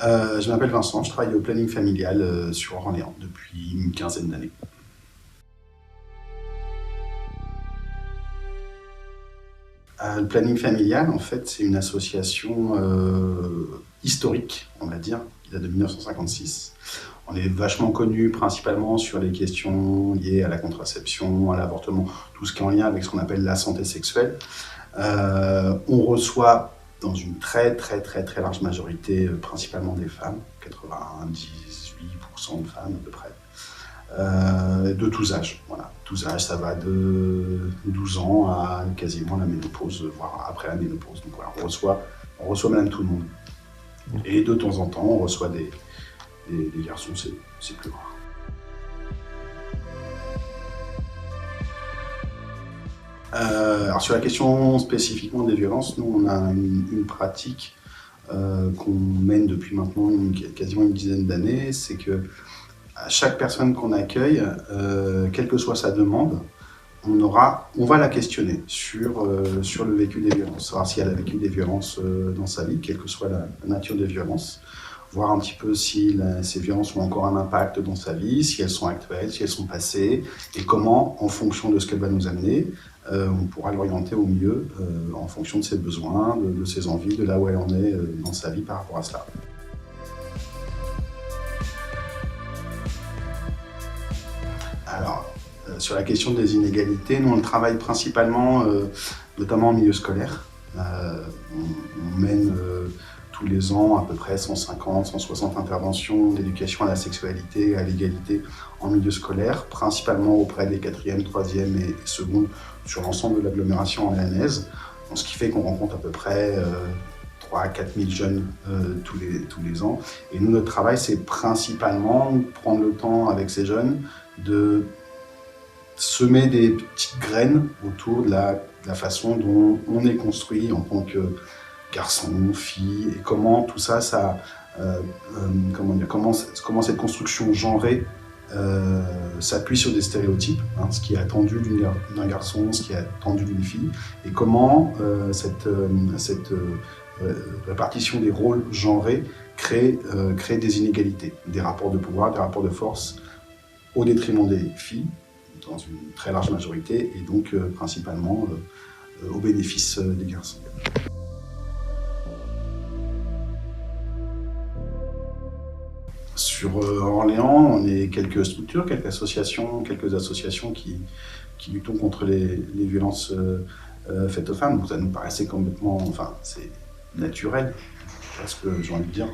Je m'appelle Vincent, je travaille au planning familial sur Orléans depuis une quinzaine d'années. Le planning familial, en fait, c'est une association historique, on va dire, qui date de 1956. On est vachement connu principalement sur les questions liées à la contraception, à l'avortement, tout ce qui est en lien avec ce qu'on appelle la santé sexuelle. On reçoit dans une très large majorité, principalement des femmes, 98% de femmes à peu près, de tous âges. Voilà. Tous âges, ça va de 12 ans à quasiment la ménopause, voire après la ménopause. Donc voilà, on reçoit madame tout le monde. Et de temps en temps, on reçoit des garçons, c'est plus rare. Alors sur la question spécifiquement des violences, nous on a une pratique qu'on mène depuis maintenant quasiment une dizaine d'années, c'est que à chaque personne qu'on accueille, quelle que soit sa demande, on va la questionner sur le vécu des violences, savoir si elle a vécu des violences dans sa vie, quelle que soit la nature des violences, voir un petit peu si ces violences ont encore un impact dans sa vie, si elles sont actuelles, si elles sont passées, et comment, en fonction de ce qu'elle va nous amener, on pourra l'orienter au mieux en fonction de ses besoins, de ses envies, de là où elle en est dans sa vie par rapport à cela. Alors, sur la question des inégalités, nous on travaille principalement, notamment en milieu scolaire. On mène tous les ans à peu près 150, 160 interventions d'éducation à la sexualité et à l'égalité en milieu scolaire, principalement auprès des 4e, 3e et secondes sur l'ensemble de l'agglomération orléanaise. Ce qui fait qu'on rencontre à peu près 3 à 4 000 jeunes tous les ans. Et nous, notre travail, c'est principalement prendre le temps avec ces jeunes de semer des petites graines autour de la façon dont on est construit en tant que garçon, fille, et comment tout ça, comment cette construction genrée s'appuie sur des stéréotypes, hein, ce qui est attendu d'un garçon, ce qui est attendu d'une fille, et comment cette répartition des rôles genrés crée des inégalités, des rapports de pouvoir, des rapports de force, au détriment des filles, dans une très large majorité, et donc principalement au bénéfice des garçons. Sur Orléans, on est quelques structures, quelques associations qui luttent contre les violences faites aux femmes. Donc ça nous paraissait complètement, enfin c'est naturel, parce que j'ai envie de dire,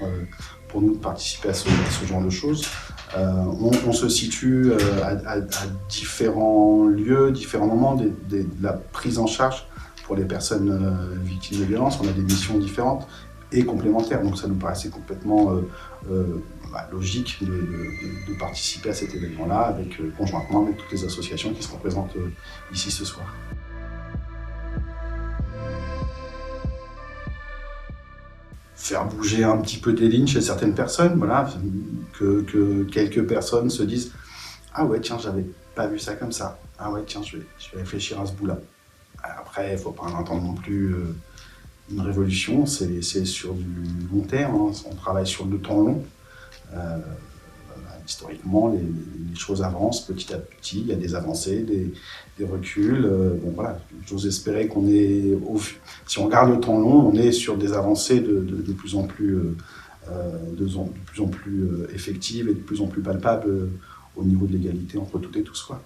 pour nous de participer à ce genre de choses. On se situe à différents lieux, différents moments de la prise en charge pour les personnes victimes de violences. On a des missions différentes et complémentaires, donc ça nous paraissait complètement logique de participer à cet événement-là, conjointement avec toutes les associations qui seront présentes ici ce soir. Faire bouger un petit peu des lignes chez certaines personnes, voilà, que quelques personnes se disent « Ah ouais, tiens, j'avais pas vu ça comme ça. Ah ouais, tiens, je vais réfléchir à ce bout-là. » Après, il ne faut pas en attendre non plus une révolution, c'est sur du long terme, hein. On travaille sur le temps long. Historiquement, les choses avancent petit à petit, il y a des avancées, des reculs. Bon, voilà, j'ose espérer qu'on est, si on regarde le temps long, on est sur des avancées de plus en plus effectives et de plus en plus palpables au niveau de l'égalité entre toutes et tous, quoi.